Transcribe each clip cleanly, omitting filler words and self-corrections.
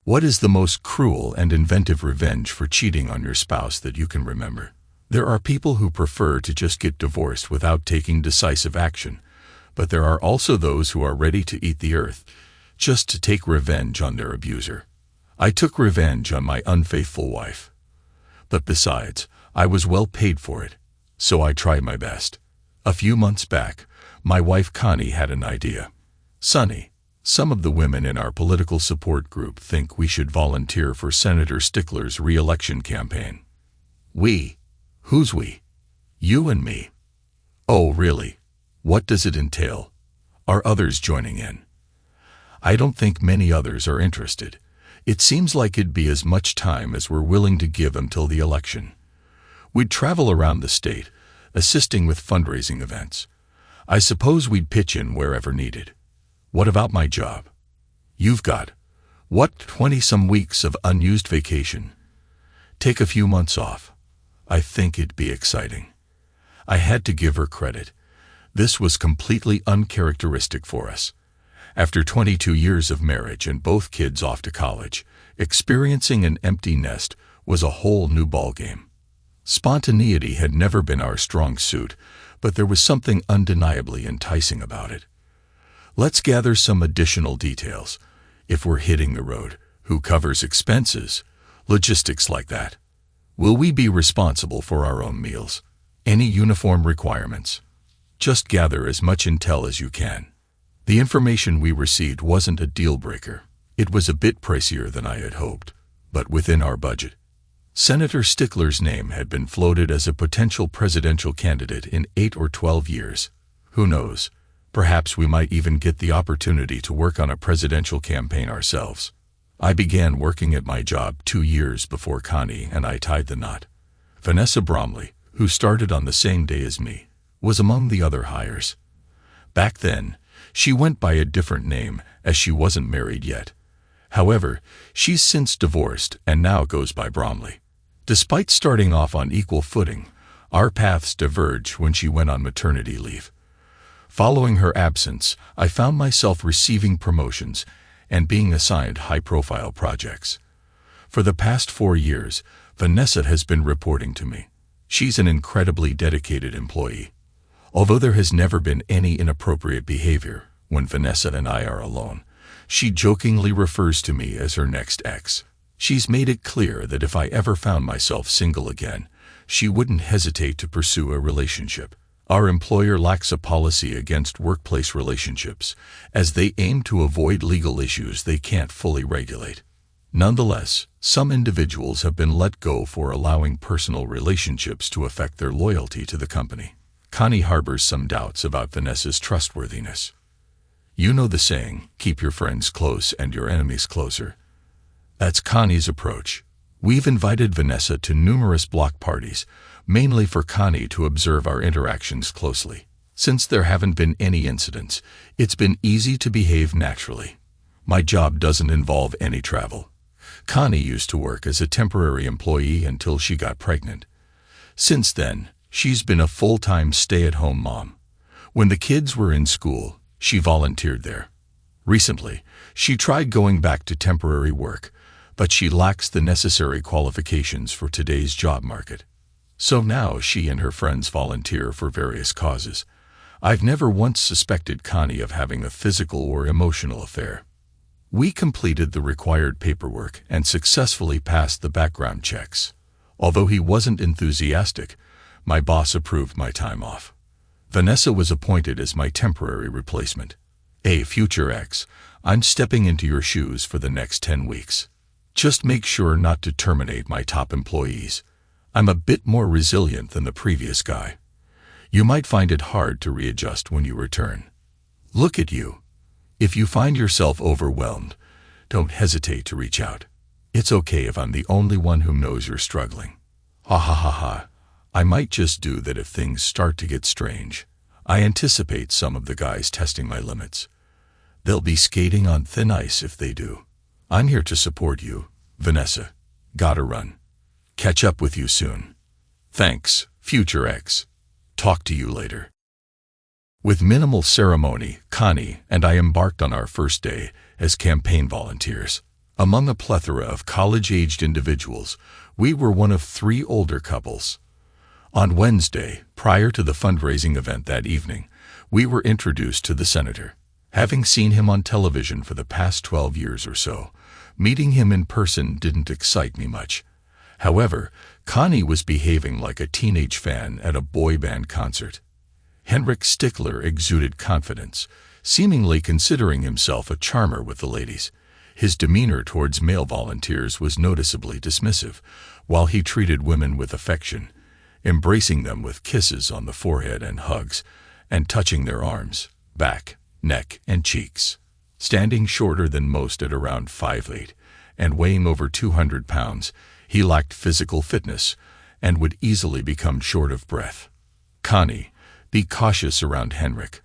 What is the most cruel and inventive revenge for cheating on your spouse that you can remember? There are people who prefer to just get divorced without taking decisive action, but there are also those who are ready to eat the earth just to take revenge on their abuser. I took revenge on my unfaithful wife. But besides, I was well paid for it, so I tried my best. A few months back, my wife Connie had an idea. Sonny, some of the women in our political support group think we should volunteer for Senator Stickler's re-election campaign. We? Who's we? You and me. Oh, really? What does it entail? Are others joining in? I don't think many others are interested. It seems like it'd be as much time as we're willing to give until the election. We'd travel around the state, assisting with fundraising events. I suppose we'd pitch in wherever needed. What about my job? You've got, 20-some weeks of unused vacation. Take a few months off. I think it'd be exciting. I had to give her credit. This was completely uncharacteristic for us. After 22 years of marriage and both kids off to college, experiencing an empty nest was a whole new ballgame. Spontaneity had never been our strong suit, but there was something undeniably enticing about it. Let's gather some additional details. If we're hitting the road, who covers expenses? Logistics like that. Will we be responsible for our own meals? Any uniform requirements? Just gather as much intel as you can. The information we received wasn't a deal breaker. It was a bit pricier than I had hoped, but within our budget. Senator Stickler's name had been floated as a potential presidential candidate in 8 or 12 years. Who knows? Perhaps we might even get the opportunity to work on a presidential campaign ourselves. I began working at my job 2 years before Connie and I tied the knot. Vanessa Bromley, who started on the same day as me, was among the other hires. Back then, she went by a different name as she wasn't married yet. However, she's since divorced and now goes by Bromley. Despite starting off on equal footing, our paths diverged when she went on maternity leave. Following her absence, I found myself receiving promotions and being assigned high-profile projects. For the past 4 years, Vanessa has been reporting to me. She's an incredibly dedicated employee. Although there has never been any inappropriate behavior when Vanessa and I are alone, she jokingly refers to me as her next ex. She's made it clear that if I ever found myself single again, she wouldn't hesitate to pursue a relationship. Our employer lacks a policy against workplace relationships, as they aim to avoid legal issues they can't fully regulate. Nonetheless, some individuals have been let go for allowing personal relationships to affect their loyalty to the company. Connie harbors some doubts about Vanessa's trustworthiness. You know the saying, keep your friends close and your enemies closer. That's Connie's approach. We've invited Vanessa to numerous block parties, mainly for Connie to observe our interactions closely. Since there haven't been any incidents, it's been easy to behave naturally. My job doesn't involve any travel. Connie used to work as a temporary employee until she got pregnant. Since then, she's been a full-time stay-at-home mom. When the kids were in school, she volunteered there. Recently, she tried going back to temporary work, but she lacks the necessary qualifications for today's job market. So now she and her friends volunteer for various causes. I've never once suspected Connie of having a physical or emotional affair. We completed the required paperwork and successfully passed the background checks. Although he wasn't enthusiastic, my boss approved my time off. Vanessa was appointed as my temporary replacement. Future ex, I'm stepping into your shoes for the next 10 weeks. Just make sure not to terminate my top employees. I'm a bit more resilient than the previous guy. You might find it hard to readjust when you return. Look at you. If you find yourself overwhelmed, don't hesitate to reach out. It's okay if I'm the only one who knows you're struggling. Ha ha ha ha. I might just do that if things start to get strange. I anticipate some of the guys testing my limits. They'll be skating on thin ice if they do. I'm here to support you, Vanessa. Gotta run. Catch up with you soon. Thanks, future ex. Talk to you later. With minimal ceremony, Connie and I embarked on our first day as campaign volunteers. Among a plethora of college-aged individuals, we were one of 3 older couples. On Wednesday, prior to the fundraising event that evening, we were introduced to the senator. Having seen him on television for the past 12 years or so, meeting him in person didn't excite me much. However, Connie was behaving like a teenage fan at a boy band concert. Henrik Stickler exuded confidence, seemingly considering himself a charmer with the ladies. His demeanor towards male volunteers was noticeably dismissive, while he treated women with affection, embracing them with kisses on the forehead and hugs, and touching their arms, back, neck, and cheeks. Standing shorter than most at around 5'8", and weighing over 200 pounds, he lacked physical fitness and would easily become short of breath. Connie, be cautious around Henrik.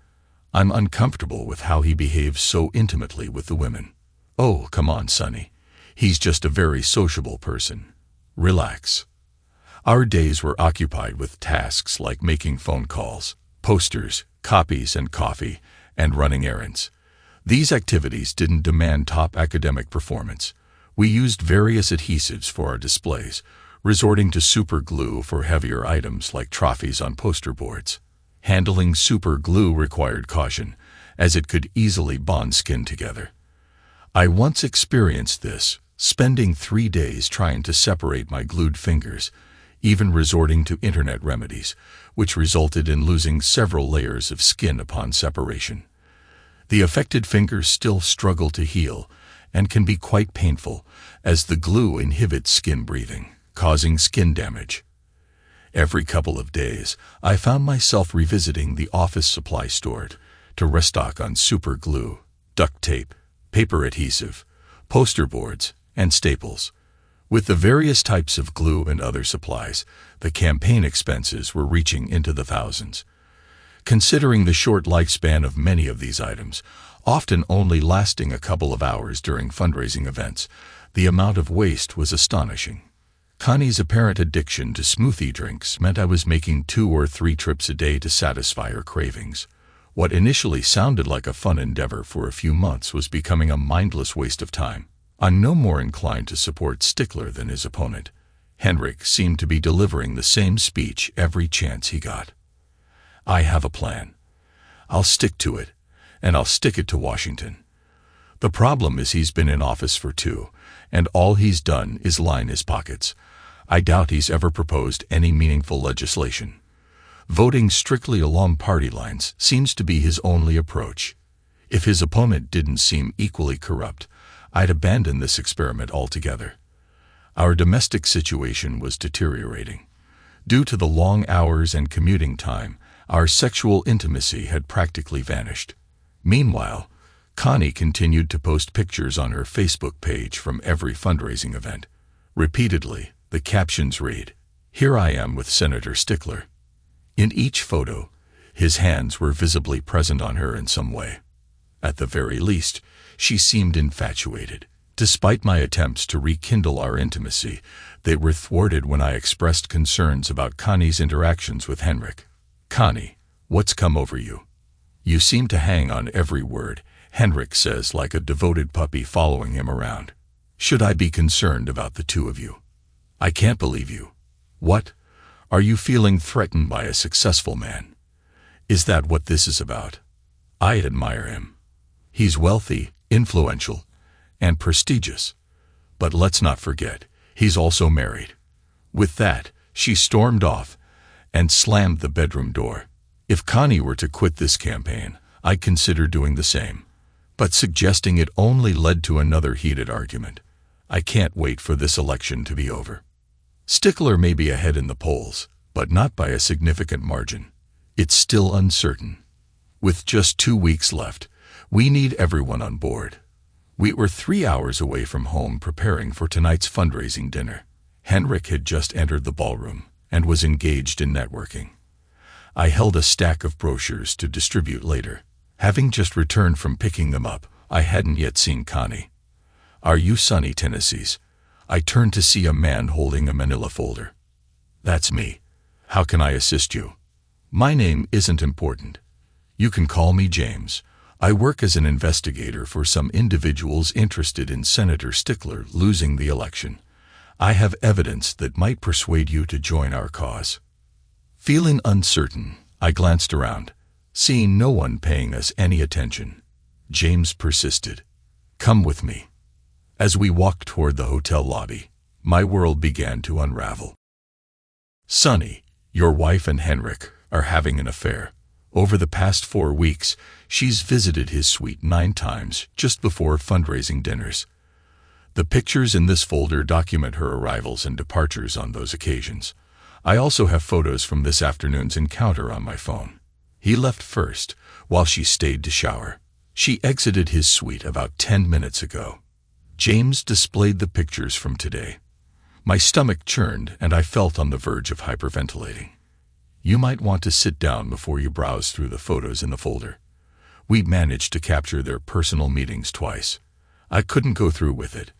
I'm uncomfortable with how he behaves so intimately with the women. Oh, come on, Sonny. He's just a very sociable person. Relax. Our days were occupied with tasks like making phone calls, posters, copies, and coffee, and running errands. These activities didn't demand top academic performance. We used various adhesives for our displays, resorting to super glue for heavier items like trophies on poster boards. Handling super glue required caution, as it could easily bond skin together. I once experienced this, spending 3 days trying to separate my glued fingers, even resorting to internet remedies, which resulted in losing several layers of skin upon separation. The affected fingers still struggle to heal and can be quite painful, as the glue inhibits skin breathing, causing skin damage. Every couple of days, I found myself revisiting the office supply store to restock on super glue, duct tape, paper adhesive, poster boards, and staples. With the various types of glue and other supplies, the campaign expenses were reaching into the thousands. Considering the short lifespan of many of these items, often only lasting a couple of hours during fundraising events, the amount of waste was astonishing. Connie's apparent addiction to smoothie drinks meant I was making 2 or 3 trips a day to satisfy her cravings. What initially sounded like a fun endeavor for a few months was becoming a mindless waste of time. I'm no more inclined to support Stickler than his opponent. Henrik seemed to be delivering the same speech every chance he got. I have a plan. I'll stick to it, and I'll stick it to Washington. The problem is he's been in office for 2, and all he's done is line his pockets. I doubt he's ever proposed any meaningful legislation. Voting strictly along party lines seems to be his only approach. If his opponent didn't seem equally corrupt, I'd abandon this experiment altogether. Our domestic situation was deteriorating. Due to the long hours and commuting time, our sexual intimacy had practically vanished. Meanwhile, Connie continued to post pictures on her Facebook page from every fundraising event. Repeatedly, the captions read, "Here I am with Senator Stickler." In each photo, his hands were visibly present on her in some way. At the very least, she seemed infatuated. Despite my attempts to rekindle our intimacy, they were thwarted when I expressed concerns about Connie's interactions with Henrik. "Connie, what's come over you? You seem to hang on every word," Henrik says, like a devoted puppy following him around. "Should I be concerned about the 2 of you? I can't believe you. What? Are you feeling threatened by a successful man? Is that what this is about? I admire him. He's wealthy, influential, and prestigious. But let's not forget, he's also married." With that, she stormed off and slammed the bedroom door. If Connie were to quit this campaign, I'd consider doing the same. But suggesting it only led to another heated argument. I can't wait for this election to be over. Stickler may be ahead in the polls, but not by a significant margin. It's still uncertain. With just 2 weeks left, we need everyone on board. We were 3 hours away from home preparing for tonight's fundraising dinner. Henrik had just entered the ballroom and was engaged in networking. I held a stack of brochures to distribute later. Having just returned from picking them up, I hadn't yet seen Connie. "Are you Sonny Tennessee's?" I turned to see a man holding a manila folder. "That's me. How can I assist you?" "My name isn't important. You can call me James. I work as an investigator for some individuals interested in Senator Stickler losing the election. I have evidence that might persuade you to join our cause." Feeling uncertain, I glanced around, seeing no one paying us any attention. James persisted. "Come with me." As we walked toward the hotel lobby, my world began to unravel. "Sonny, your wife and Henrik are having an affair. Over the past 4 weeks, she's visited his suite 9 times just before fundraising dinners. The pictures in this folder document her arrivals and departures on those occasions. I also have photos from this afternoon's encounter on my phone. He left first, while she stayed to shower. She exited his suite about 10 minutes ago." James displayed the pictures from today. My stomach churned and I felt on the verge of hyperventilating. "You might want to sit down before you browse through the photos in the folder. We managed to capture their personal meetings twice. I couldn't go through with it.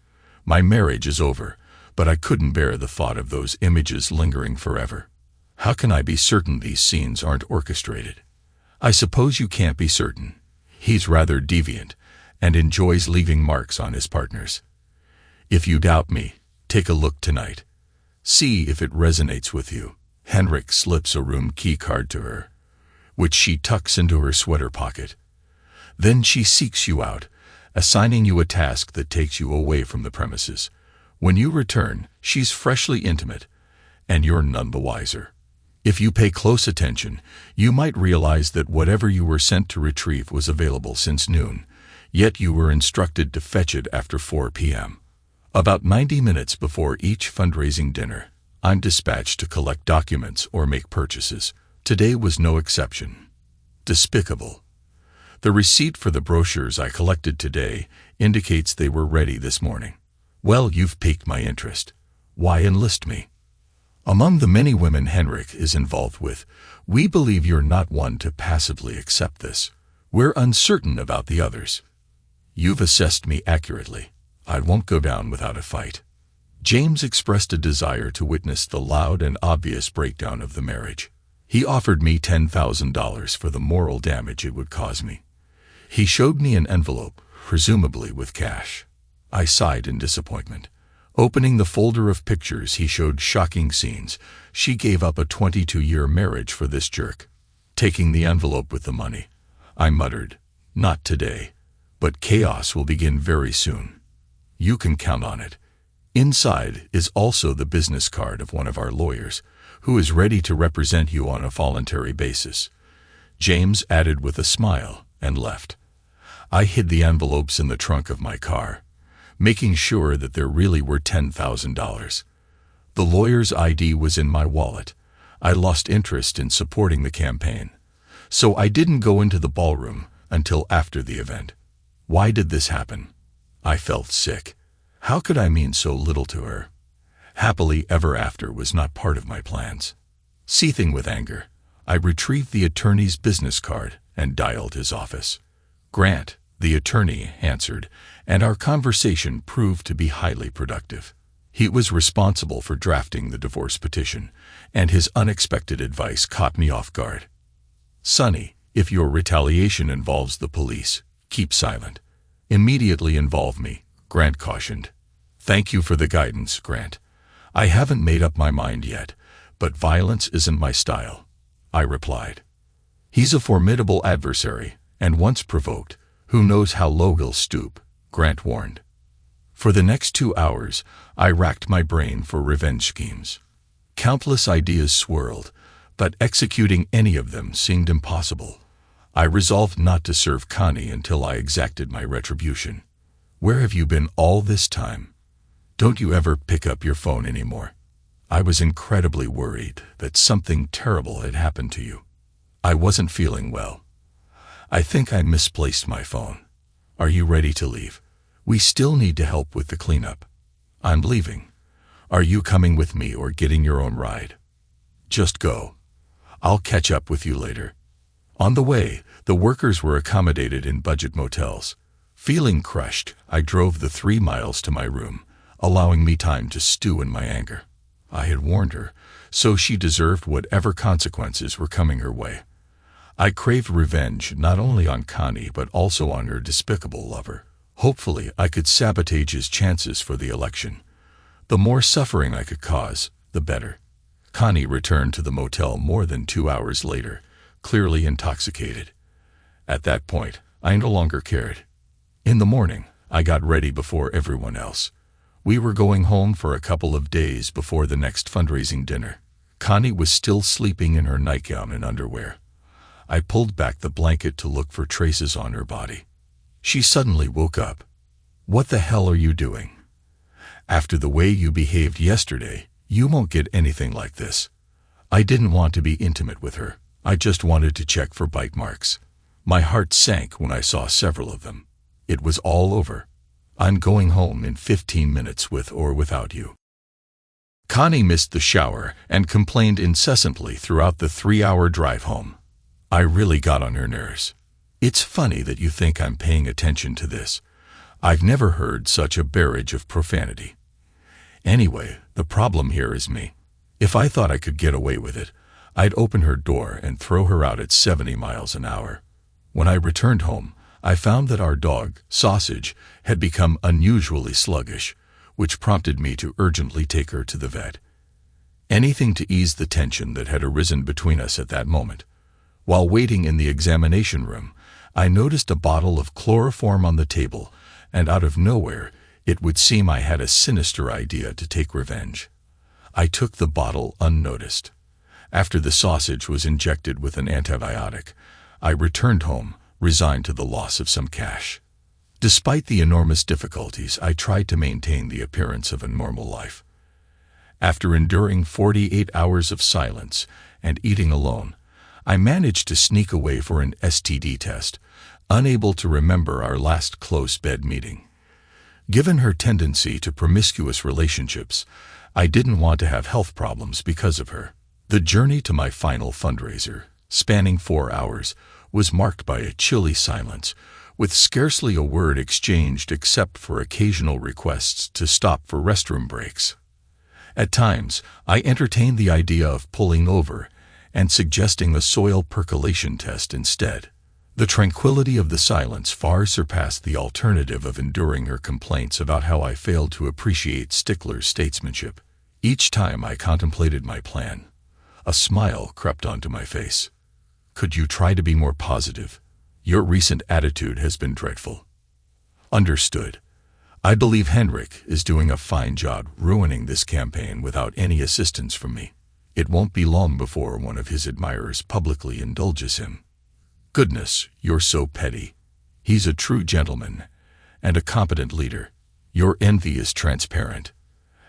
My marriage is over, but I couldn't bear the thought of those images lingering forever. How can I be certain these scenes aren't orchestrated?" "I suppose you can't be certain. He's rather deviant and enjoys leaving marks on his partners. If you doubt me, take a look tonight. See if it resonates with you." Henrik slips a room key card to her, which she tucks into her sweater pocket. Then she seeks you out, assigning you a task that takes you away from the premises. When you return, she's freshly intimate, and you're none the wiser. If you pay close attention, you might realize that whatever you were sent to retrieve was available since noon, yet you were instructed to fetch it after 4 p.m. About 90 minutes before each fundraising dinner, I'm dispatched to collect documents or make purchases. Today was no exception. Despicable. The receipt for the brochures I collected today indicates they were ready this morning. Well, you've piqued my interest. Why enlist me? Among the many women Henrik is involved with, we believe you're not one to passively accept this. We're uncertain about the others. You've assessed me accurately. I won't go down without a fight." James expressed a desire to witness the loud and obvious breakdown of the marriage. He offered me $10,000 for the moral damage it would cause me. He showed me an envelope, presumably with cash. I sighed in disappointment. Opening the folder of pictures, he showed shocking scenes. She gave up a 22-year marriage for this jerk. Taking the envelope with the money, I muttered, "Not today, but chaos will begin very soon. You can count on it." Inside is also the business card of one of our lawyers, who is ready to represent you on a voluntary basis. James added with a smile and left. I hid the envelopes in the trunk of my car, making sure that there really were $10,000. The lawyer's ID was in my wallet. I lost interest in supporting the campaign, so I didn't go into the ballroom until after the event. Why did this happen? I felt sick. How could I mean so little to her? Happily ever after was not part of my plans. Seething with anger, I retrieved the attorney's business card and dialed his office. "Grant," the attorney answered, and our conversation proved to be highly productive. He was responsible for drafting the divorce petition, and his unexpected advice caught me off guard. "Sonny, if your retaliation involves the police, keep silent. Immediately involve me," Grant cautioned. "Thank you for the guidance, Grant. I haven't made up my mind yet, but violence isn't my style," I replied. "He's a formidable adversary, and once provoked, who knows how low he'll stoop," Grant warned. For the next 2 hours, I racked my brain for revenge schemes. Countless ideas swirled, but executing any of them seemed impossible. I resolved not to serve Connie until I exacted my retribution. "Where have you been all this time? Don't you ever pick up your phone anymore? I was incredibly worried that something terrible had happened to you. I wasn't feeling well. I think I misplaced my phone. Are you ready to leave? We still need to help with the cleanup." "I'm leaving. Are you coming with me or getting your own ride?" "Just go. I'll catch up with you later." On the way, the workers were accommodated in budget motels. Feeling crushed, I drove the 3 miles to my room, allowing me time to stew in my anger. I had warned her, so she deserved whatever consequences were coming her way. I craved revenge not only on Connie but also on her despicable lover. Hopefully, I could sabotage his chances for the election. The more suffering I could cause, the better. Connie returned to the motel more than 2 hours later, clearly intoxicated. At that point, I no longer cared. In the morning, I got ready before everyone else. We were going home for a couple of days before the next fundraising dinner. Connie was still sleeping in her nightgown and underwear. I pulled back the blanket to look for traces on her body. She suddenly woke up. "What the hell are you doing? After the way you behaved yesterday, you won't get anything like this." I didn't want to be intimate with her. I just wanted to check for bite marks. My heart sank when I saw several of them. It was all over. "I'm going home in 15 minutes with or without you." Connie missed the shower and complained incessantly throughout the 3-hour drive home. I really got on her nerves. It's funny that you think I'm paying attention to this. I've never heard such a barrage of profanity. Anyway, the problem here is me. If I thought I could get away with it, I'd open her door and throw her out at 70 miles an hour. When I returned home, I found that our dog, Sausage, had become unusually sluggish, which prompted me to urgently take her to the vet. Anything to ease the tension that had arisen between us at that moment. While waiting in the examination room, I noticed a bottle of chloroform on the table, and out of nowhere, it would seem I had a sinister idea to take revenge. I took the bottle unnoticed. After the Sausage was injected with an antibiotic, I returned home, resigned to the loss of some cash. Despite the enormous difficulties, I tried to maintain the appearance of a normal life. After enduring 48 hours of silence and eating alone, I managed to sneak away for an STD test, unable to remember our last close bed meeting. Given her tendency to promiscuous relationships, I didn't want to have health problems because of her. The journey to my final fundraiser, spanning 4 hours, was marked by a chilly silence, with scarcely a word exchanged except for occasional requests to stop for restroom breaks. At times, I entertained the idea of pulling over and suggesting a soil percolation test instead. The tranquility of the silence far surpassed the alternative of enduring her complaints about how I failed to appreciate Stickler's statesmanship. Each time I contemplated my plan, a smile crept onto my face. "Could you try to be more positive? Your recent attitude has been dreadful." Understood. I believe Henrik is doing a fine job ruining this campaign without any assistance from me. It won't be long before one of his admirers publicly indulges him. Goodness, you're so petty. He's a true gentleman and a competent leader. Your envy is transparent.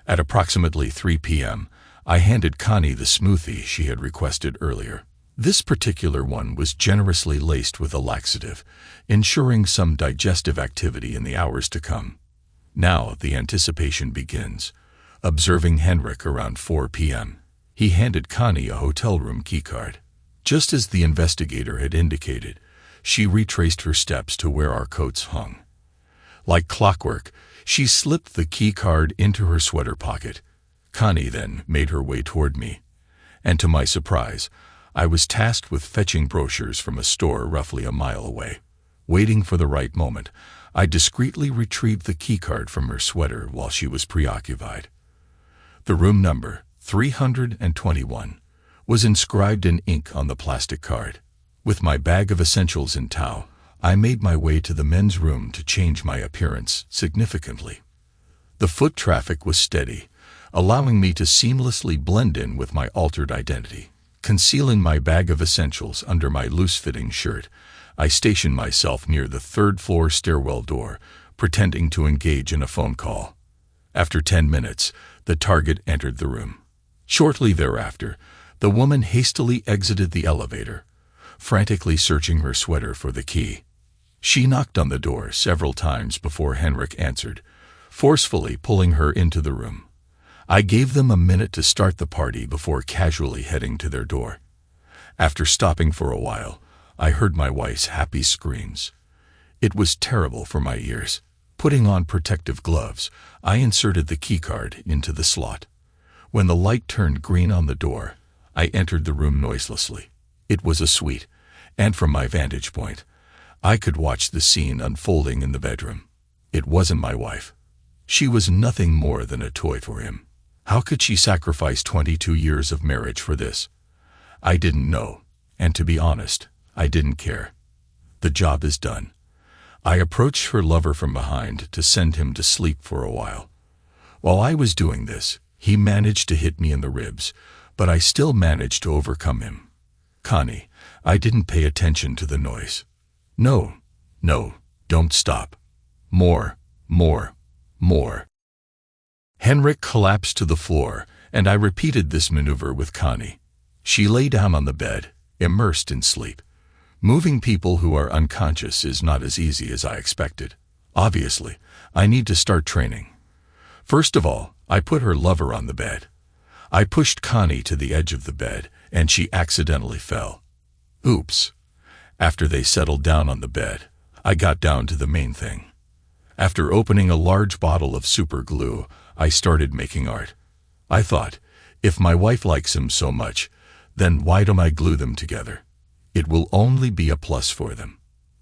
At approximately 3 p.m., I handed Connie the smoothie she had requested earlier. This particular one was generously laced with a laxative, ensuring some digestive activity in the hours to come. Now the anticipation begins. Observing Henrik around 4 p.m., he handed Connie a hotel room keycard. Just as the investigator had indicated, she retraced her steps to where our coats hung. Like clockwork, she slipped the keycard into her sweater pocket. Connie then made her way toward me, and to my surprise, I was tasked with fetching brochures from a store roughly a mile away. Waiting for the right moment, I discreetly retrieved the keycard from her sweater while she was preoccupied. The room number, 321, was inscribed in ink on the plastic card. With my bag of essentials in tow, I made my way to the men's room to change my appearance significantly. The foot traffic was steady, allowing me to seamlessly blend in with my altered identity. Concealing my bag of essentials under my loose-fitting shirt, I stationed myself near the third-floor stairwell door, pretending to engage in a phone call. After 10 minutes, the target entered the room. Shortly thereafter, the woman hastily exited the elevator, frantically searching her sweater for the key. She knocked on the door several times before Henrik answered, forcefully pulling her into the room. I gave them a minute to start the party before casually heading to their door. After stopping for a while, I heard my wife's happy screams. It was terrible for my ears. Putting on protective gloves, I inserted the keycard into the slot. When the light turned green on the door, I entered the room noiselessly. It was a suite, And from my vantage point, I could watch the scene unfolding in the bedroom. It wasn't my wife. She was nothing more than a toy for him. How could she sacrifice 22 years of marriage for this? I didn't know, and to be honest, I didn't care. The job is done. I approached her lover from behind to send him to sleep for a while. While I was doing this, he managed to hit me in the ribs, but I still managed to overcome him. Connie, I didn't pay attention to the noise. No, don't stop. More. Henrik collapsed to the floor, and I repeated this maneuver with Connie. She lay down on the bed, immersed in sleep. Moving people who are unconscious is not as easy as I expected. Obviously, I need to start training. First of all, I put her lover on the bed. I pushed Connie to the edge of the bed, and she accidentally fell. Oops. After they settled down on the bed, I got down to the main thing. After opening a large bottle of super glue, I started making art. I thought, if my wife likes him so much, then why don't I glue them together? It will only be a plus for them.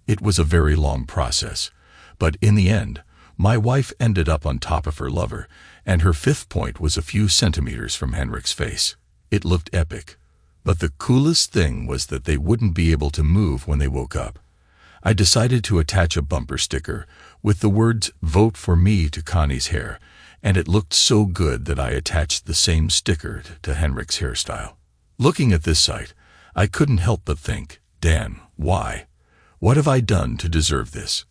It was a very long process, but in the end, my wife ended up on top of her lover, and her fifth point was a few centimeters from Henrik's face. It looked epic. But the coolest thing was that they wouldn't be able to move when they woke up. I decided to attach a bumper sticker with the words "Vote for me" to Connie's hair, and it looked so good that I attached the same sticker to Henrik's hairstyle. Looking at this sight, I couldn't help but think, Dan, why? What have I done to deserve this?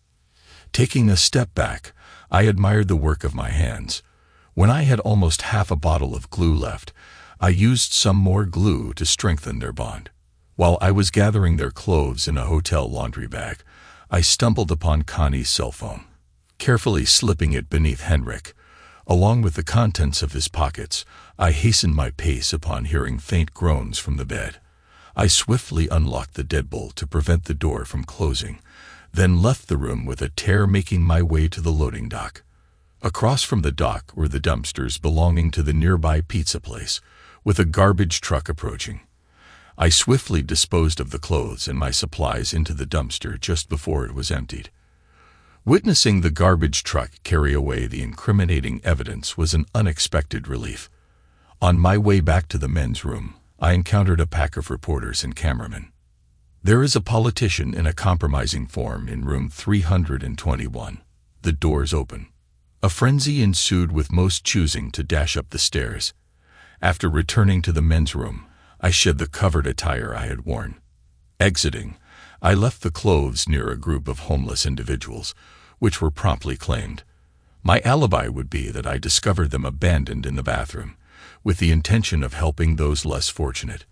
Taking a step back, I admired the work of my hands. When I had almost half a bottle of glue left, I used some more glue to strengthen their bond. While I was gathering their clothes in a hotel laundry bag, I stumbled upon Connie's cell phone. Carefully slipping it beneath Henrik, along with the contents of his pockets, I hastened my pace upon hearing faint groans from the bed. I swiftly unlocked the deadbolt to prevent the door from closing, then left the room with a tear, making my way to the loading dock. Across from the dock were the dumpsters belonging to the nearby pizza place, with a garbage truck approaching. I swiftly disposed of the clothes and my supplies into the dumpster just before it was emptied. Witnessing the garbage truck carry away the incriminating evidence was an unexpected relief. On my way back to the men's room, I encountered a pack of reporters and cameramen. There is a politician in a compromising form in room 321. The doors open. A frenzy ensued, with most choosing to dash up the stairs. After returning to the men's room, I shed the covered attire I had worn. Exiting, I left the clothes near a group of homeless individuals, which were promptly claimed. My alibi would be that I discovered them abandoned in the bathroom, with the intention of helping those less fortunate.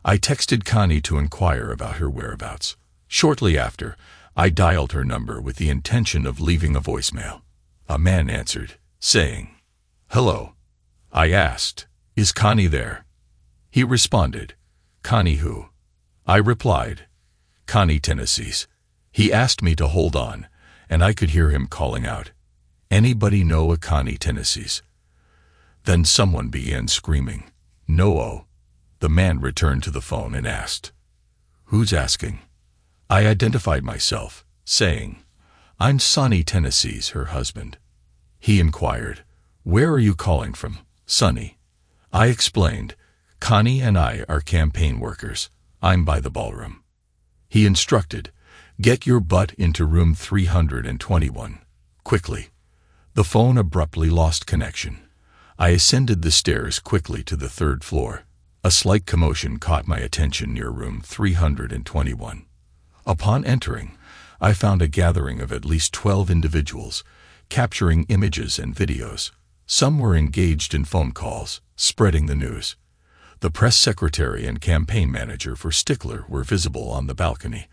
I texted Connie to inquire about her whereabouts. Shortly after, I dialed her number with the intention of leaving a voicemail. A man answered, saying, "Hello." I asked, "Is Connie there?" He responded, "Connie who?" I replied, "Connie Tennessee's." He asked me to hold on, and I could hear him calling out, "Anybody know a Connie Tennessee's?" Then someone began screaming, "No-o." The man returned to the phone and asked, "Who's asking?" I identified myself, saying, "I'm Sonny Tennessee's, her husband." He inquired, "Where are you calling from, Sonny?" I explained, "Connie and I are campaign workers. I'm by the ballroom." He instructed, "Get your butt into room 321, quickly." The phone abruptly lost connection. I ascended the stairs quickly to the third floor. A slight commotion caught my attention near room 321. Upon entering, I found a gathering of at least 12 individuals, capturing images and videos. Some were engaged in phone calls, spreading the news. The press secretary and campaign manager for Stickler were visible on the balcony,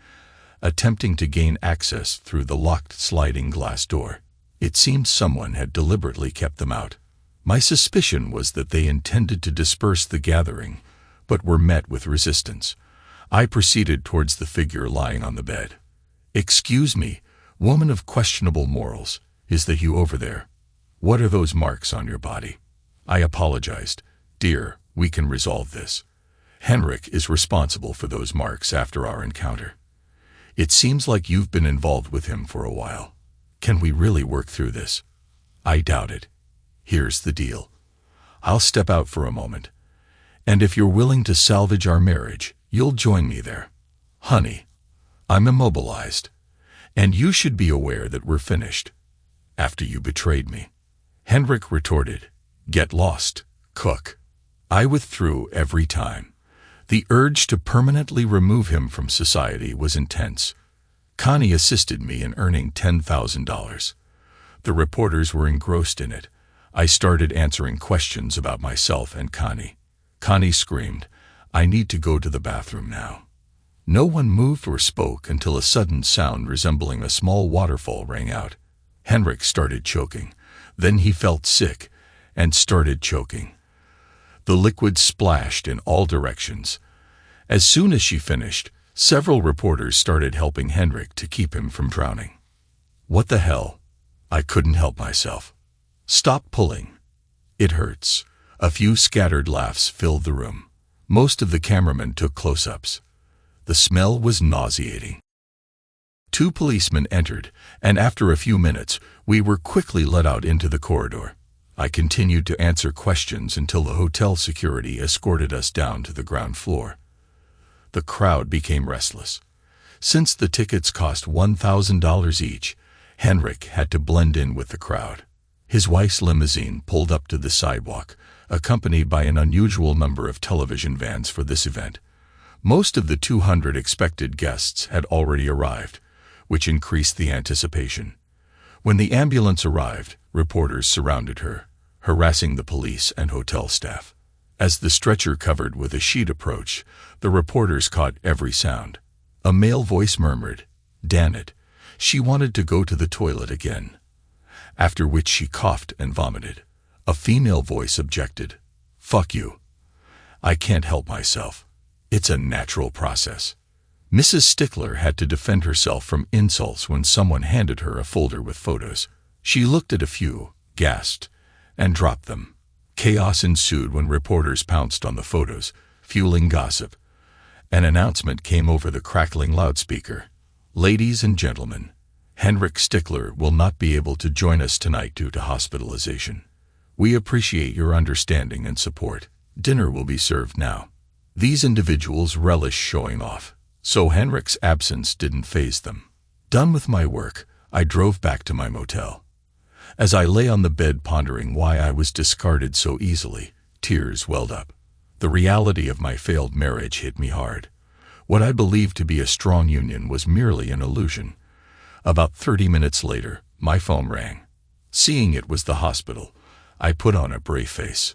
attempting to gain access through the locked sliding glass door. It seemed someone had deliberately kept them out. My suspicion was that they intended to disperse the gathering, but were met with resistance. I proceeded towards the figure lying on the bed. "Excuse me, woman of questionable morals, is that you over there? What are those marks on your body?" I apologized. "Dear, we can resolve this. Henrik is responsible for those marks after our encounter. It seems like you've been involved with him for a while. Can we really work through this? I doubt it. Here's the deal. I'll step out for a moment. And if you're willing to salvage our marriage, you'll join me there. Honey, I'm immobilized. And you should be aware that we're finished. After you betrayed me. Henrik retorted, "Get lost, cook." I withdrew every time. The urge to permanently remove him from society was intense. Connie assisted me in earning $10,000. The reporters were engrossed in it. I started answering questions about myself and Connie. Connie screamed, "I need to go to the bathroom now." No one moved or spoke until a sudden sound resembling a small waterfall rang out. Henrik started choking. Then he felt sick and started choking. The liquid splashed in all directions. As soon as she finished, several reporters started helping Henrik to keep him from drowning. What the hell? I couldn't help myself. Stop pulling. It hurts. A few scattered laughs filled the room. Most of the cameramen took close-ups. The smell was nauseating. 2 policemen entered, and after a few minutes, we were quickly let out into the corridor. I continued to answer questions until the hotel security escorted us down to the ground floor. The crowd became restless. Since the tickets cost $1,000 each, Henrik had to blend in with the crowd. His wife's limousine pulled up to the sidewalk, accompanied by an unusual number of television vans for this event. Most of the 200 expected guests had already arrived, which increased the anticipation. When the ambulance arrived, reporters surrounded her, harassing the police and hotel staff. As the stretcher covered with a sheet approached, the reporters caught every sound. A male voice murmured, "Damn it, she wanted to go to the toilet again." After which she coughed and vomited. A female voice objected, "Fuck you. I can't help myself. It's a natural process." Mrs. Stickler had to defend herself from insults when someone handed her a folder with photos. She looked at a few, gasped, and dropped them. Chaos ensued when reporters pounced on the photos, fueling gossip. An announcement came over the crackling loudspeaker. "Ladies and gentlemen, Henrik Stickler will not be able to join us tonight due to hospitalization. We appreciate your understanding and support. Dinner will be served now." These individuals relished showing off, so Henrik's absence didn't faze them. Done with my work, I drove back to my motel. As I lay on the bed pondering why I was discarded so easily, tears welled up. The reality of my failed marriage hit me hard. What I believed to be a strong union was merely an illusion. About 30 minutes later, my phone rang. Seeing it was the hospital, I put on a brave face.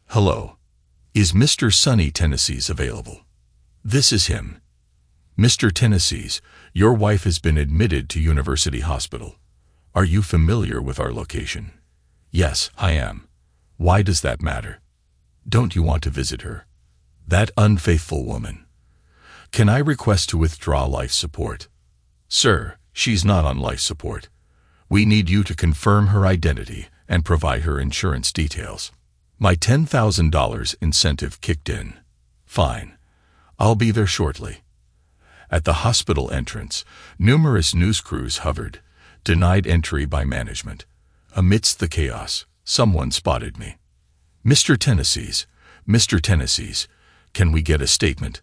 "Hello. Is Mr. Sonny Tennessee's available?" "This is him." "Mr. Tennessee's, your wife has been admitted to University Hospital. Are you familiar with our location?" "Yes, I am." "Why does that matter?" "Don't you want to visit her?" "That unfaithful woman." "Can I request to withdraw life support?" "Sir, she's not on life support. We need you to confirm her identity and provide her insurance details." My $10,000 incentive kicked in. "Fine. I'll be there shortly." At the hospital entrance, numerous news crews hovered, denied entry by management. Amidst the chaos, someone spotted me. "Mr. Tennessee's, can we get a statement?"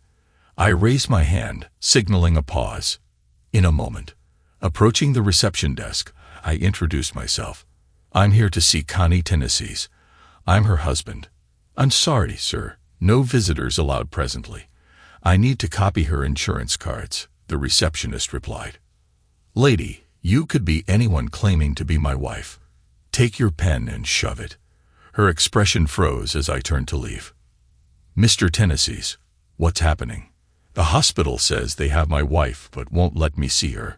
I raised my hand, signaling a pause. In a moment, approaching the reception desk, I introduced myself. "I'm here to see Connie Tennessee's. I'm her husband." "I'm sorry, sir. No visitors allowed presently. I need to copy her insurance cards," the receptionist replied. "Lady, you could be anyone claiming to be my wife. Take your pen and shove it." Her expression froze as I turned to leave. "Mr. Tennessee's, what's happening?" "The hospital says they have my wife but won't let me see her."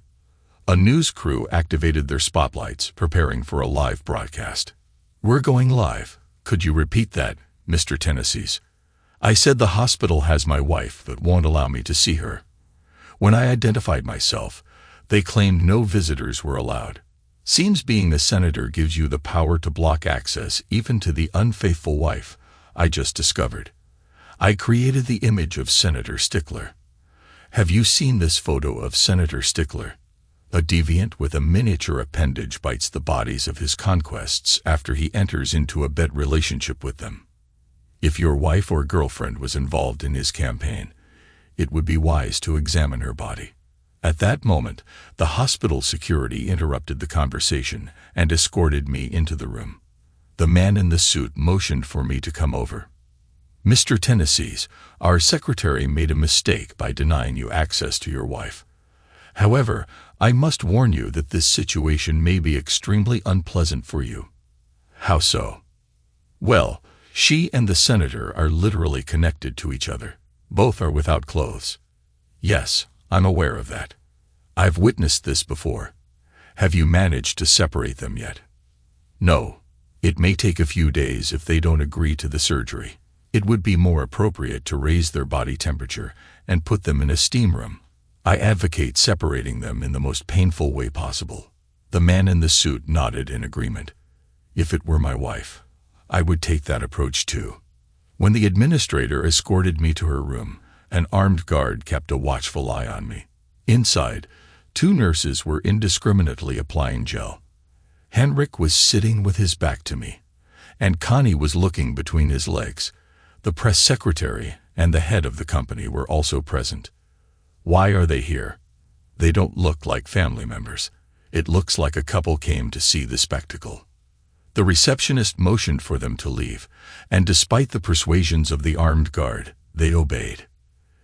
A news crew activated their spotlights, preparing for a live broadcast. "We're going live. Could you repeat that, Mr. Tennessee's?" "I said the hospital has my wife but won't allow me to see her. When I identified myself, they claimed no visitors were allowed. Seems being a senator gives you the power to block access even to the unfaithful wife, I just discovered. I created the image of Senator Stickler." Have you seen this photo of Senator Stickler? A deviant with a miniature appendage bites the bodies of his conquests after he enters into a bed relationship with them. If your wife or girlfriend was involved in his campaign, it would be wise to examine her body. At that moment, the hospital security interrupted the conversation and escorted me into the room. The man in the suit motioned for me to come over. Mr. Tennessee's, our secretary made a mistake by denying you access to your wife. However, I must warn you that this situation may be extremely unpleasant for you. How so? Well, she and the senator are literally connected to each other. Both are without clothes. Yes, I'm aware of that. I've witnessed this before. Have you managed to separate them yet? No. It may take a few days if they don't agree to the surgery. It would be more appropriate to raise their body temperature and put them in a steam room. I advocate separating them in the most painful way possible. The man in the suit nodded in agreement. If it were my wife, I would take that approach too. When the administrator escorted me to her room, an armed guard kept a watchful eye on me. Inside, 2 nurses were indiscriminately applying gel. Henrik was sitting with his back to me, and Connie was looking between his legs. The press secretary and the head of the company were also present. Why are they here? They don't look like family members. It looks like a couple came to see the spectacle. The receptionist motioned for them to leave, and despite the persuasions of the armed guard, they obeyed.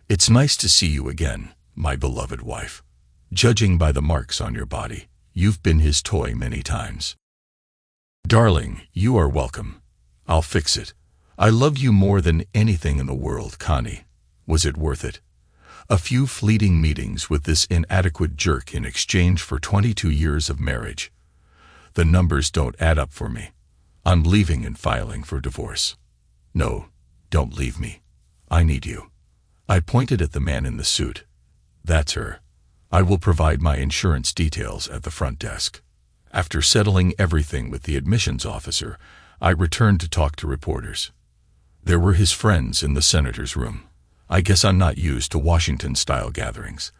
It's nice to see you again, my beloved wife. Judging by the marks on your body, you've been his toy many times. Darling, you are welcome. I'll fix it. I love you more than anything in the world, Connie. Was it worth it? A few fleeting meetings with this inadequate jerk in exchange for 22 years of marriage. The numbers don't add up for me. I'm leaving and filing for divorce. No, don't leave me. I need you. I pointed at the man in the suit. That's her. I will provide my insurance details at the front desk. After settling everything with the admissions officer, I returned to talk to reporters. There were his friends in the senator's room. I guess I'm not used to Washington-style gatherings.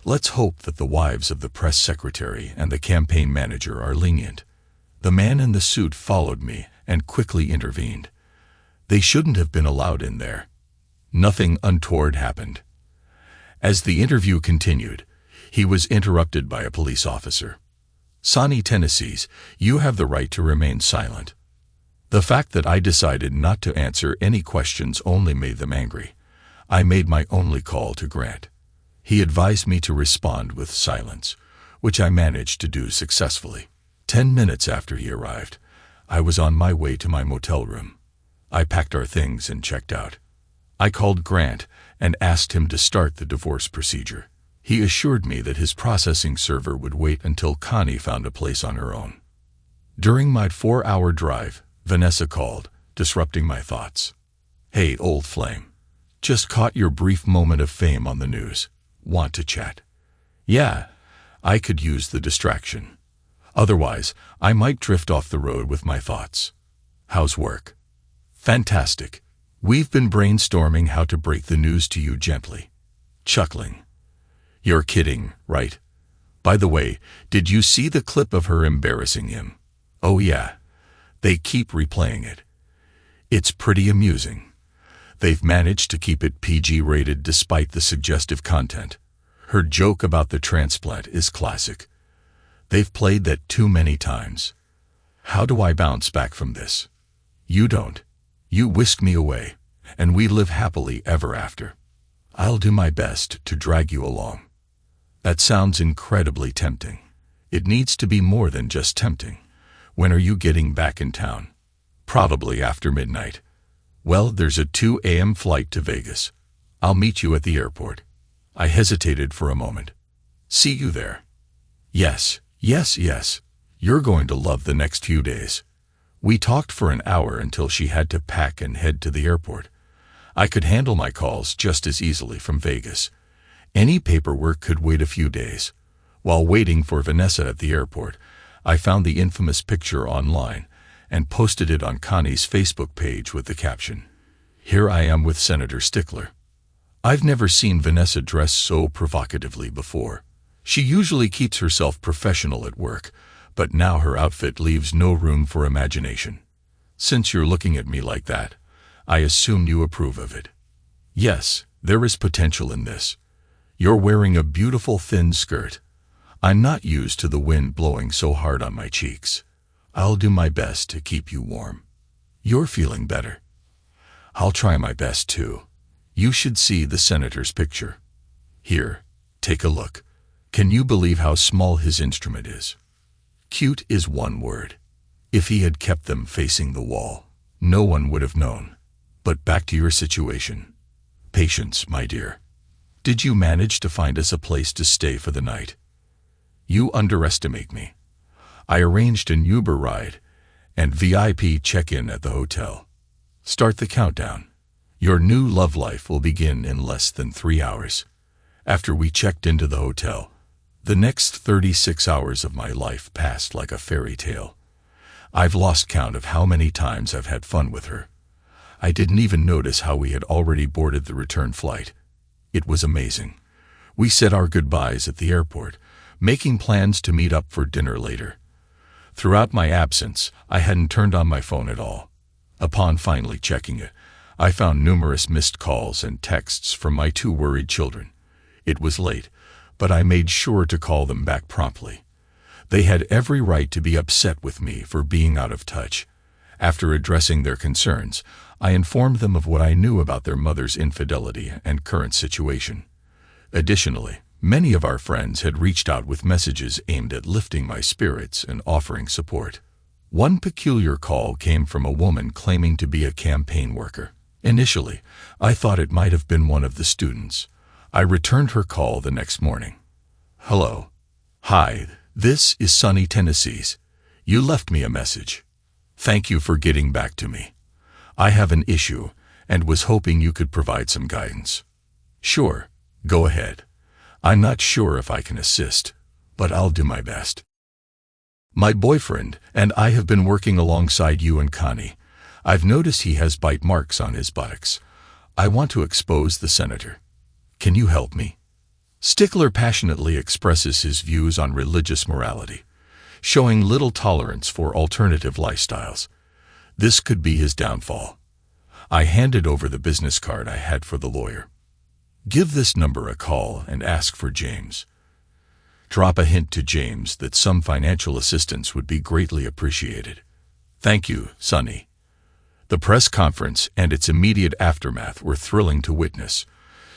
Let's hope that the wives of the press secretary and the campaign manager are lenient. The man in the suit followed me and quickly intervened. They shouldn't have been allowed in there. Nothing untoward happened. As the interview continued, he was interrupted by a police officer. Sonny Tennessee's, you have the right to remain silent. The fact that I decided not to answer any questions only made them angry. I made my only call to Grant. He advised me to respond with silence, which I managed to do successfully. 10 minutes after he arrived, I was on my way to my motel room. I packed our things and checked out. I called Grant and asked him to start the divorce procedure. He assured me that his processing server would wait until Connie found a place on her own. During my 4-hour drive, Vanessa called, disrupting my thoughts. Hey, old flame. Just caught your brief moment of fame on the news. Want to chat? Yeah, I could use the distraction. Otherwise, I might drift off the road with my thoughts. How's work? Fantastic. We've been brainstorming how to break the news to you gently. Chuckling. You're kidding, right? By the way, did you see the clip of her embarrassing him? Oh yeah. They keep replaying it. It's pretty amusing. They've managed to keep it PG rated despite the suggestive content. Her joke about the transplant is classic. They've played that too many times. How do I bounce back from this? You don't. You whisk me away, and we live happily ever after. I'll do my best to drag you along. That sounds incredibly tempting. It needs to be more than just tempting. When are you getting back in town? Probably after midnight. Well, there's a 2 a.m. flight to Vegas. I'll meet you at the airport. I hesitated for a moment. See you there. Yes, yes, yes. You're going to love the next few days. We talked for an hour until she had to pack and head to the airport. I could handle my calls just as easily from Vegas. Any paperwork could wait a few days. While waiting for Vanessa at the airport, I found the infamous picture online and posted it on Connie's Facebook page with the caption, "Here I am with Senator Stickler." I've never seen Vanessa dress so provocatively before. She usually keeps herself professional at work, but now her outfit leaves no room for imagination. Since you're looking at me like that, I assume you approve of it. Yes, there is potential in this. You're wearing a beautiful thin skirt. I'm not used to the wind blowing so hard on my cheeks. I'll do my best to keep you warm. You're feeling better. I'll try my best too. You should see the senator's picture. Here, take a look. Can you believe how small his instrument is? Cute is one word. If he had kept them facing the wall, no one would have known. But back to your situation. Patience, my dear. Did you manage to find us a place to stay for the night? You underestimate me. I arranged an Uber ride and VIP check-in at the hotel. Start the countdown. Your new love life will begin in less than 3 hours. After we checked into the hotel, the next 36 hours of my life passed like a fairy tale. I've lost count of how many times I've had fun with her. I didn't even notice how we had already boarded the return flight. It was amazing. We said our goodbyes at the airport, making plans to meet up for dinner later. Throughout my absence, I hadn't turned on my phone at all. Upon finally checking it, I found numerous missed calls and texts from my 2 worried children. It was late, but I made sure to call them back promptly. They had every right to be upset with me for being out of touch. After addressing their concerns, I informed them of what I knew about their mother's infidelity and current situation. Additionally, many of our friends had reached out with messages aimed at lifting my spirits and offering support. One peculiar call came from a woman claiming to be a campaign worker. Initially, I thought it might have been one of the students. I returned her call the next morning. Hello. Hi, this is Sunny Tennessee's. You left me a message. Thank you for getting back to me. I have an issue and was hoping you could provide some guidance. Sure, go ahead. I'm not sure if I can assist, but I'll do my best. My boyfriend and I have been working alongside you and Connie. I've noticed he has bite marks on his buttocks. I want to expose the senator. Can you help me? Stickler passionately expresses his views on religious morality, showing little tolerance for alternative lifestyles. This could be his downfall. I handed over the business card I had for the lawyer. Give this number a call and ask for James. Drop a hint to James that some financial assistance would be greatly appreciated. Thank you, Sonny. The press conference and its immediate aftermath were thrilling to witness.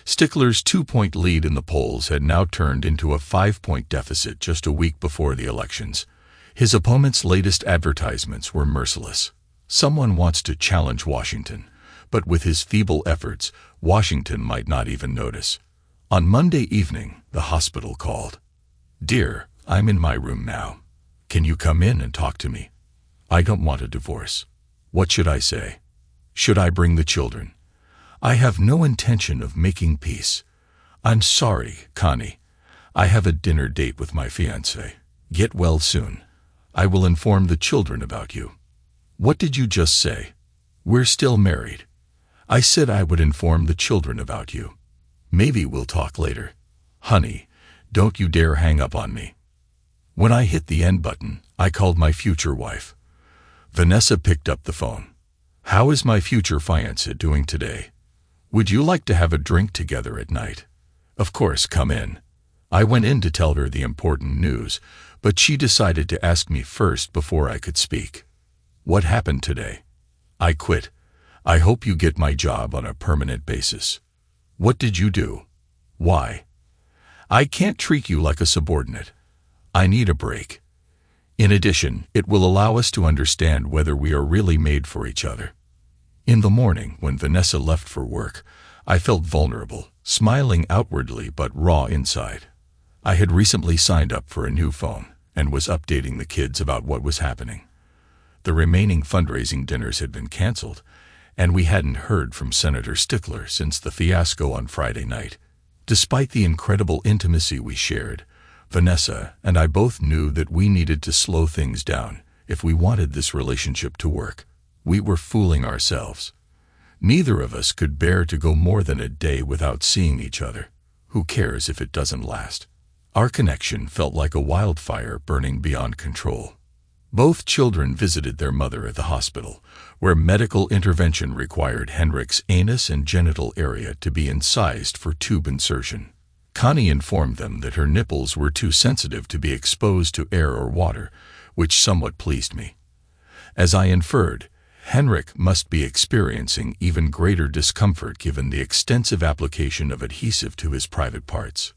Stickler's 2-point lead in the polls had now turned into a 5-point deficit just a week before the elections. His opponent's latest advertisements were merciless. Someone wants to challenge Washington, but with his feeble efforts, Washington might not even notice. On Monday evening, the hospital called. Dear, I'm in my room now. Can you come in and talk to me? I don't want a divorce. What should I say? Should I bring the children? I have no intention of making peace. I'm sorry, Connie. I have a dinner date with my fiancé. Get well soon. I will inform the children about you. What did you just say? We're still married. I said I would inform the children about you. Maybe we'll talk later. Honey, don't you dare hang up on me. When I hit the end button, I called my future wife. Vanessa picked up the phone. How is my future fiancé doing today? Would you like to have a drink together at night? Of course, come in. I went in to tell her the important news, but she decided to ask me first before I could speak. What happened today? I quit. I hope you get my job on a permanent basis. What did you do? Why? I can't treat you like a subordinate. I need a break. In addition, it will allow us to understand whether we are really made for each other. In the morning, when Vanessa left for work, I felt vulnerable, smiling outwardly but raw inside. I had recently signed up for a new phone and was updating the kids about what was happening. The remaining fundraising dinners had been canceled, and we hadn't heard from Senator Stickler since the fiasco on Friday night. Despite the incredible intimacy we shared, Vanessa and I both knew that we needed to slow things down if we wanted this relationship to work. We were fooling ourselves. Neither of us could bear to go more than a day without seeing each other. Who cares if it doesn't last? Our connection felt like a wildfire burning beyond control. Both children visited their mother at the hospital, where medical intervention required Henrik's anus and genital area to be incised for tube insertion. Connie informed them that her nipples were too sensitive to be exposed to air or water, which somewhat pleased me. As I inferred, Henrik must be experiencing even greater discomfort given the extensive application of adhesive to his private parts.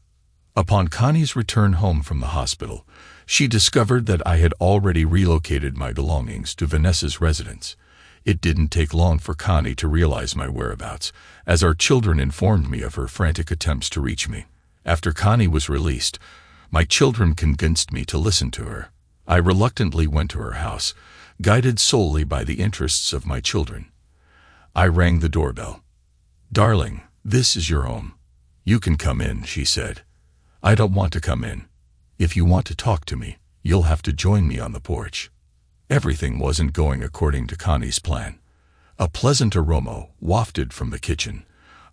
Upon Connie's return home from the hospital, she discovered that I had already relocated my belongings to Vanessa's residence. It didn't take long for Connie to realize my whereabouts, as our children informed me of her frantic attempts to reach me. After Connie was released, my children convinced me to listen to her. I reluctantly went to her house, guided solely by the interests of my children. I rang the doorbell. "Darling, this is your home. You can come in," she said. "I don't want to come in. If you want to talk to me, you'll have to join me on the porch." Everything wasn't going according to Connie's plan. A pleasant aroma wafted from the kitchen.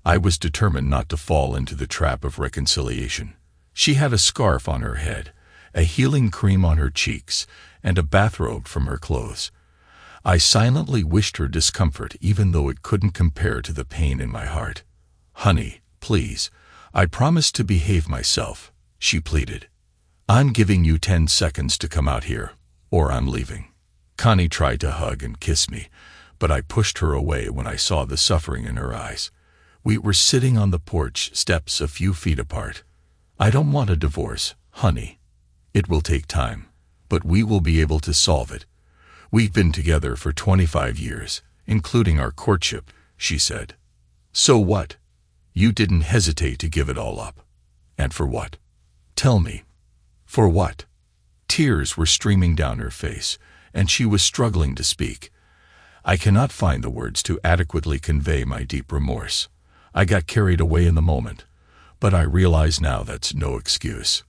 I was determined not to fall into the trap of reconciliation. She had a scarf on her head, a healing cream on her cheeks, and a bathrobe from her clothes. I silently wished her discomfort even though it couldn't compare to the pain in my heart. "Honey, please, I promise to behave myself," she pleaded. "I'm giving you 10 seconds to come out here, or I'm leaving." Connie tried to hug and kiss me, but I pushed her away when I saw the suffering in her eyes. We were sitting on the porch steps a few feet apart. "I don't want a divorce, honey. It will take time, but we will be able to solve it. We've been together for 25 years, including our courtship," she said. "So what? You didn't hesitate to give it all up. And for what? Tell me. For what?" Tears were streaming down her face, and she was struggling to speak. I cannot find the words to adequately convey my deep remorse. I got carried away in the moment, but I realize now that's no excuse.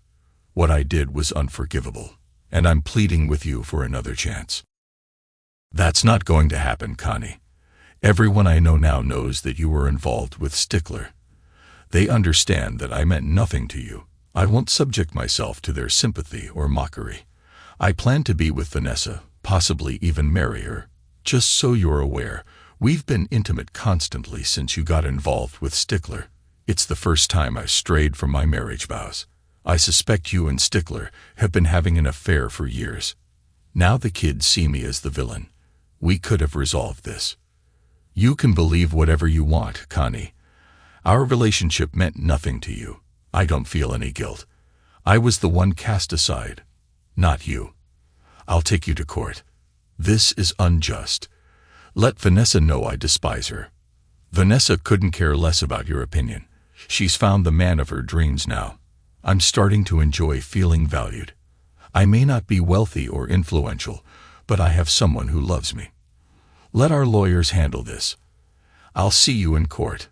What I did was unforgivable, and I'm pleading with you for another chance. "That's not going to happen, Connie. Everyone I know now knows that you were involved with Stickler. They understand that I meant nothing to you. I won't subject myself to their sympathy or mockery. I plan to be with Vanessa, possibly even marry her. Just so you're aware, we've been intimate constantly since you got involved with Stickler. It's the first time I've strayed from my marriage vows. I suspect you and Stickler have been having an affair for years. Now the kids see me as the villain. We could have resolved this. You can believe whatever you want, Connie. Our relationship meant nothing to you. I don't feel any guilt. I was the one cast aside, not you. I'll take you to court. This is unjust. Let Vanessa know I despise her. Vanessa couldn't care less about your opinion. She's found the man of her dreams now. I'm starting to enjoy feeling valued. I may not be wealthy or influential, but I have someone who loves me. Let our lawyers handle this. I'll see you in court."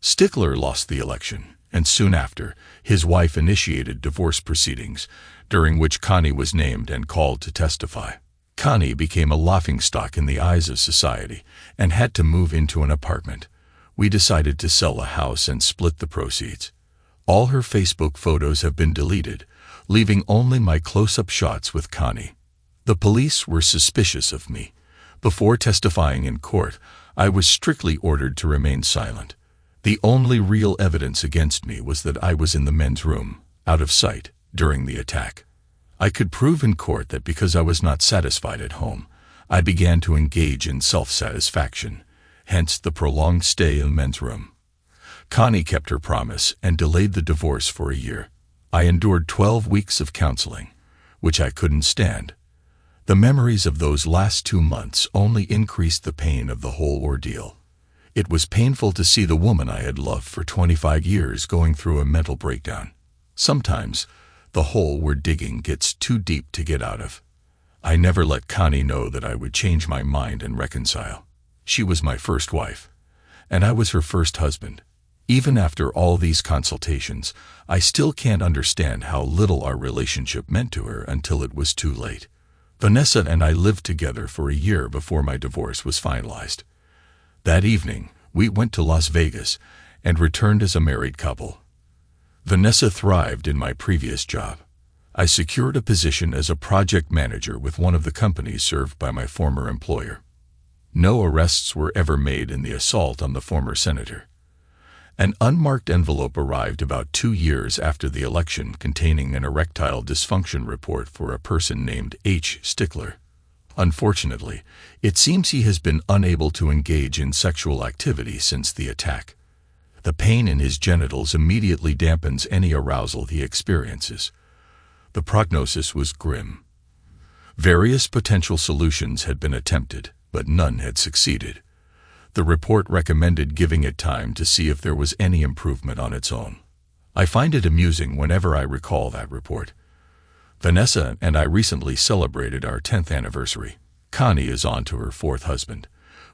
Stickler lost the election, and soon after, his wife initiated divorce proceedings, during which Connie was named and called to testify. Connie became a laughingstock in the eyes of society and had to move into an apartment. We decided to sell the house and split the proceeds. All her Facebook photos have been deleted, leaving only my close-up shots with Connie. The police were suspicious of me. Before testifying in court, I was strictly ordered to remain silent. The only real evidence against me was that I was in the men's room, out of sight, during the attack. I could prove in court that because I was not satisfied at home, I began to engage in self-satisfaction, hence the prolonged stay in the men's room. Connie kept her promise and delayed the divorce for a year. I endured 12 weeks of counseling, which I couldn't stand. The memories of those last 2 months only increased the pain of the whole ordeal. It was painful to see the woman I had loved for 25 years going through a mental breakdown. Sometimes, the hole we're digging gets too deep to get out of. I never let Connie know that I would change my mind and reconcile. She was my first wife, and I was her first husband. Even after all these consultations, I still can't understand how little our relationship meant to her until it was too late. Vanessa and I lived together for a year before my divorce was finalized. That evening, We went to Las Vegas and returned as a married couple. Vanessa thrived in my previous job. I secured a position as a project manager with one of the companies served by my former employer. No arrests were ever made in the assault on the former senator. An unmarked envelope arrived about 2 years after the election containing an erectile dysfunction report for a person named H. Stickler. Unfortunately, it seems he has been unable to engage in sexual activity since the attack. The pain in his genitals immediately dampens any arousal he experiences. The prognosis was grim. Various potential solutions had been attempted, but none had succeeded. The report recommended giving it time to see if there was any improvement on its own. I find it amusing whenever I recall that report. Vanessa and I recently celebrated our 10th anniversary. Connie is on to her 4th husband.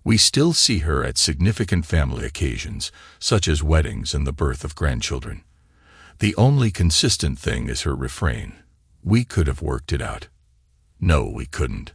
We still see her at significant family occasions, such as weddings and the birth of grandchildren. The only consistent thing is her refrain: "We could have worked it out." No, we couldn't.